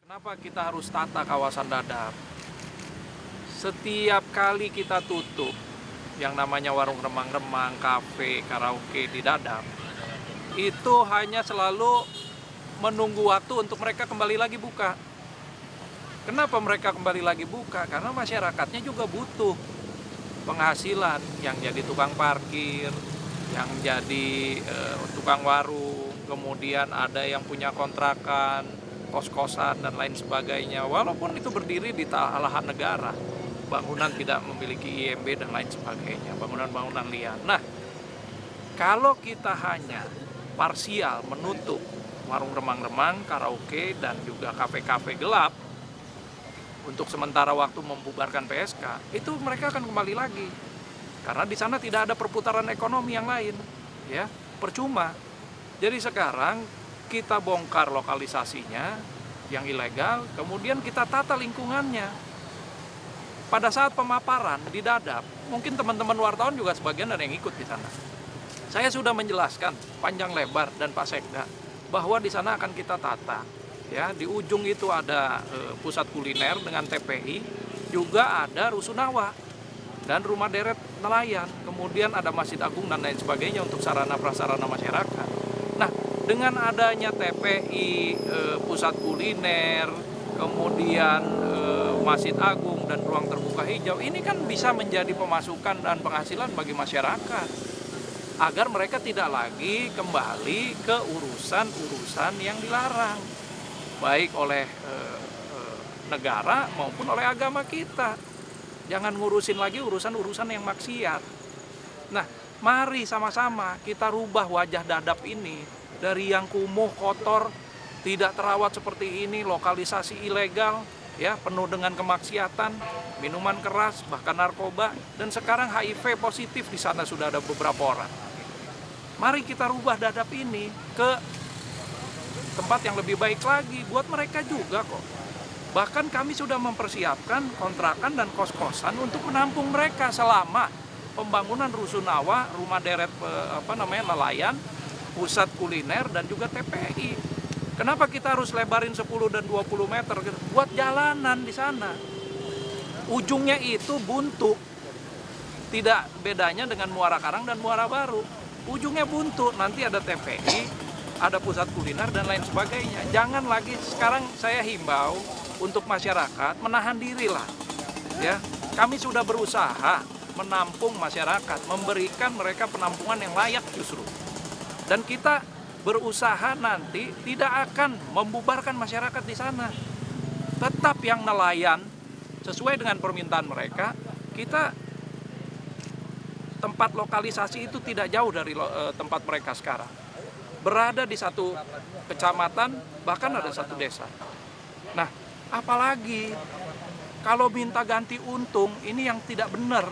Kenapa kita harus tata kawasan Dadap? Setiap kali kita tutup yang namanya warung remang-remang, kafe, karaoke di Dadap, itu hanya selalu menunggu waktu untuk mereka kembali lagi buka. Kenapa mereka kembali lagi buka? Karena masyarakatnya juga butuh penghasilan, yang jadi tukang parkir, yang jadi tukang warung, kemudian ada yang punya kontrakan, kos-kosan dan lain sebagainya. Walaupun itu berdiri di lahan negara, bangunan tidak memiliki IMB dan lain sebagainya, bangunan-bangunan liar. Nah, kalau kita hanya parsial menutup warung remang-remang, karaoke, dan juga kafe-kafe gelap untuk sementara waktu membubarkan PSK, itu mereka akan kembali lagi. Karena di sana tidak ada perputaran ekonomi yang lain, ya, percuma. Jadi sekarang kita bongkar lokalisasinya yang ilegal, kemudian kita tata lingkungannya. Pada saat pemaparan di Dadap, mungkin teman-teman wartawan juga sebagian ada yang ikut di sana. Saya sudah menjelaskan panjang lebar dan Pak Sekda bahwa di sana akan kita tata. Ya, di ujung itu ada pusat kuliner dengan TPI, juga ada rusunawa dan rumah deret nelayan, kemudian ada Masjid Agung dan lain sebagainya untuk sarana prasarana masyarakat. Nah, dengan adanya TPI, pusat kuliner, kemudian Masjid Agung dan ruang terbuka hijau, ini kan bisa menjadi pemasukan dan penghasilan bagi masyarakat, agar mereka tidak lagi kembali ke urusan-urusan yang dilarang, baik oleh negara maupun oleh agama kita. Jangan ngurusin lagi urusan-urusan yang maksiat. Nah, mari sama-sama kita rubah wajah Dadap ini dari yang kumuh, kotor, tidak terawat seperti ini, lokalisasi ilegal, ya, penuh dengan kemaksiatan, minuman keras, bahkan narkoba, dan sekarang HIV positif di sana sudah ada beberapa orang. Mari kita rubah Dadap ini ke tempat yang lebih baik lagi buat mereka juga kok. Bahkan kami sudah mempersiapkan kontrakan dan kos-kosan untuk menampung mereka selama pembangunan rusunawa, rumah deret nelayan, pusat kuliner, dan juga TPI. Kenapa kita harus lebarin 10 dan 20 meter? Buat jalanan di sana. Ujungnya itu buntu. Tidak bedanya dengan Muara Karang dan Muara Baru. Ujungnya buntu, nanti ada TPI, ada pusat kuliner dan lain sebagainya. Jangan lagi, sekarang saya himbau untuk masyarakat menahan diri lah, ya. Kami sudah berusaha menampung masyarakat, memberikan mereka penampungan yang layak justru. Dan kita berusaha nanti tidak akan membubarkan masyarakat di sana. Tetap yang nelayan sesuai dengan permintaan mereka, kita tempat lokalisasi itu tidak jauh dari tempat mereka sekarang. Berada di satu kecamatan, bahkan ada satu desa. Nah, apalagi kalau minta ganti untung, ini yang tidak benar.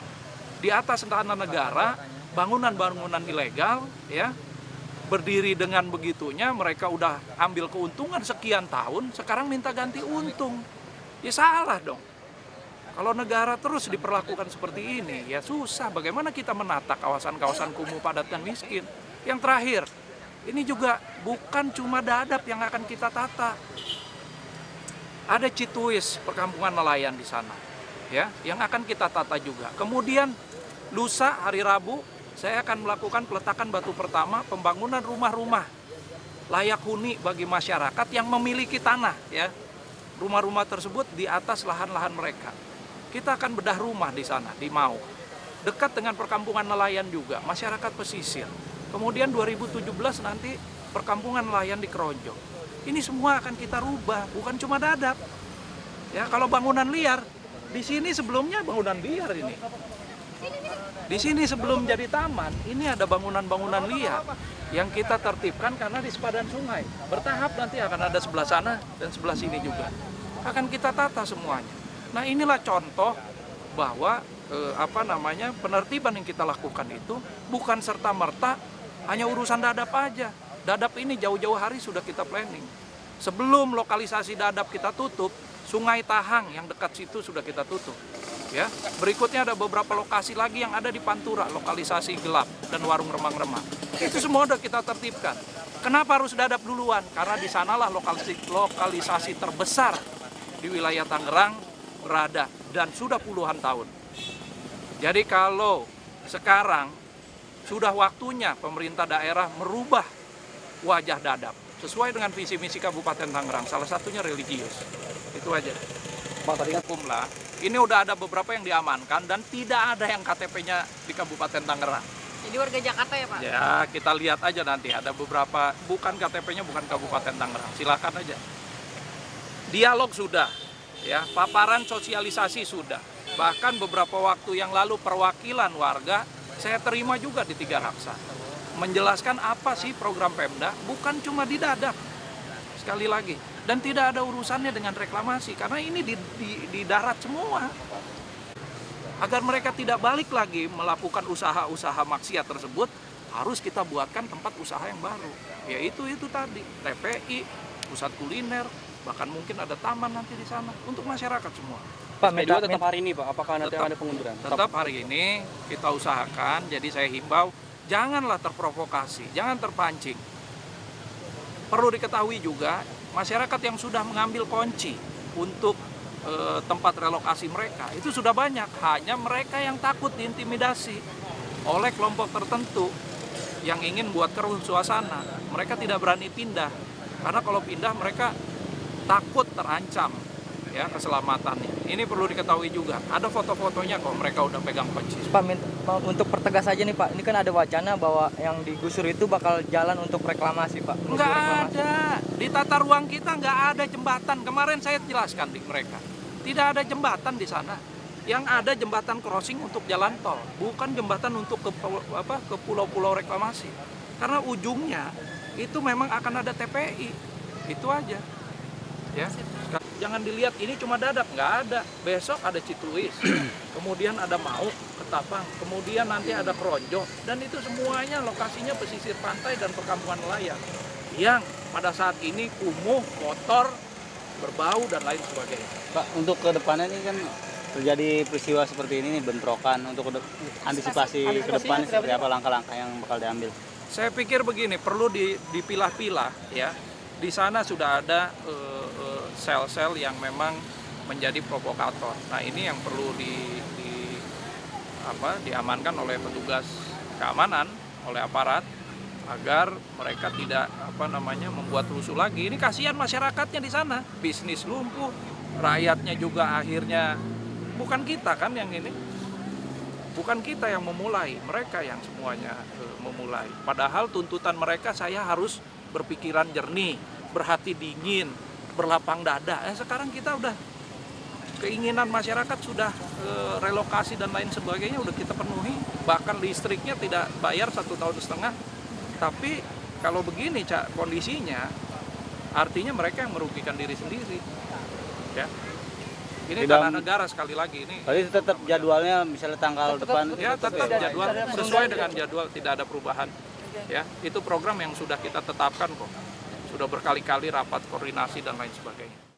Di atas tanah negara, bangunan-bangunan ilegal, ya, berdiri dengan begitunya, mereka udah ambil keuntungan sekian tahun, sekarang minta ganti untung. Ya salah dong. Kalau negara terus diperlakukan seperti ini, ya susah. Bagaimana kita menata kawasan-kawasan kumuh, padat, dan miskin? Yang terakhir, ini juga bukan cuma Dadap yang akan kita tata. Ada Cituis, perkampungan nelayan di sana, ya, yang akan kita tata juga. Kemudian lusa hari Rabu saya akan melakukan peletakan batu pertama pembangunan rumah-rumah layak huni bagi masyarakat yang memiliki tanah, ya. Rumah-rumah tersebut di atas lahan-lahan mereka. Kita akan bedah rumah di sana, di Mau. Dekat dengan perkampungan nelayan juga, masyarakat pesisir. Kemudian 2017 nanti perkampungan nelayan di Keronjong. Ini semua akan kita rubah, bukan cuma Dadap. Ya, kalau bangunan liar, di sini sebelumnya bangunan liar ini. Di sini sebelum jadi taman, ini ada bangunan-bangunan liar yang kita tertibkan karena di sepadan sungai. Bertahap nanti akan ada sebelah sana dan sebelah sini juga. Akan kita tata semuanya. Nah, inilah contoh bahwa penertiban yang kita lakukan itu bukan serta-merta hanya urusan Dadap aja. Dadap ini jauh-jauh hari sudah kita planning. Sebelum lokalisasi Dadap kita tutup, Sungai Tahang yang dekat situ sudah kita tutup. Ya, berikutnya ada beberapa lokasi lagi yang ada di Pantura, lokalisasi gelap dan warung remang-remang. Itu semua sudah kita tertibkan. Kenapa harus Dadap duluan? Karena di sanalah lokalisasi terbesar di wilayah Tangerang berada dan sudah puluhan tahun. Jadi kalau sekarang sudah waktunya pemerintah daerah merubah wajah Dadap sesuai dengan visi misi Kabupaten Tangerang, salah satunya religius. Itu aja. Pak, tadi kan Hukum lah. Ini udah ada beberapa yang diamankan dan tidak ada yang KTP-nya di Kabupaten Tangerang. Jadi warga Jakarta ya Pak? Ya, kita lihat aja nanti ada beberapa, bukan KTP-nya bukan Kabupaten Tangerang. Silakan aja. Dialog sudah, ya, paparan sosialisasi sudah. Bahkan beberapa waktu yang lalu perwakilan warga saya terima juga di Tiga Raksa. Menjelaskan apa sih program Pemda, bukan cuma di Dadap. Sekali lagi, dan tidak ada urusannya dengan reklamasi karena ini di darat semua. Agar mereka tidak balik lagi melakukan usaha-usaha maksiat tersebut, harus kita buatkan tempat usaha yang baru. Yaitu itu tadi, TPI, pusat kuliner, bahkan mungkin ada taman nanti di sana untuk masyarakat semua. Pak, SPDU tetap hari ini Pak, apakah nanti ada pengunduran? Tetap hari ini kita usahakan, jadi saya himbau, janganlah terprovokasi, jangan terpancing. Perlu diketahui juga, masyarakat yang sudah mengambil kunci untuk tempat relokasi mereka itu sudah banyak, hanya mereka yang takut diintimidasi oleh kelompok tertentu yang ingin buat keruh suasana. Mereka tidak berani pindah karena kalau pindah mereka takut terancam ya keselamatannya. Ini perlu diketahui juga. Ada foto-fotonya kok mereka udah pegang kunci. Pak, untuk pertegas aja nih Pak, ini kan ada wacana bahwa yang digusur itu bakal jalan untuk reklamasi Pak. Nggak ada. Di tata ruang kita nggak ada jembatan. Kemarin saya jelaskan di mereka. Tidak ada jembatan di sana. Yang ada jembatan crossing untuk jalan tol, bukan jembatan untuk ke pulau-pulau reklamasi. Karena ujungnya itu memang akan ada TPI. Itu aja. Ya. Jangan dilihat ini cuma Dadap, nggak ada. Besok ada Cituis, kemudian ada Mauk, Ketapang, kemudian nanti ada Kronjo, dan itu semuanya lokasinya pesisir pantai dan perkampungan nelayan yang pada saat ini kumuh, kotor, berbau dan lain sebagainya. Pak, untuk ke depannya ini kan terjadi peristiwa seperti ini nih, bentrokan, untuk antisipasi ke depan seperti apa langkah-langkah yang bakal diambil? Saya pikir begini, perlu dipilah-pilah ya. Di sana sudah ada sel-sel yang memang menjadi provokator. Nah, ini yang perlu diamankan oleh petugas keamanan, oleh aparat agar mereka tidak membuat rusuh lagi. Ini kasihan masyarakatnya di sana, bisnis lumpuh, rakyatnya juga akhirnya bukan kita kan yang ini. Bukan kita yang memulai, mereka yang semuanya memulai. Padahal tuntutan mereka saya harus berpikiran jernih, berhati dingin, berlapang dada. Sekarang kita udah keinginan masyarakat sudah relokasi dan lain sebagainya udah kita penuhi. Bahkan listriknya tidak bayar 1,5 tahun. Tapi kalau begini kondisinya, artinya mereka yang merugikan diri sendiri. Ya. Ini tanah negara sekali lagi ini. Tapi tetap jadwalnya misalnya tanggal depan. Ya, tetap jadwal sesuai dengan jadwal, tidak ada perubahan. Ya, itu program yang sudah kita tetapkan kok. Sudah berkali-kali rapat koordinasi dan lain sebagainya.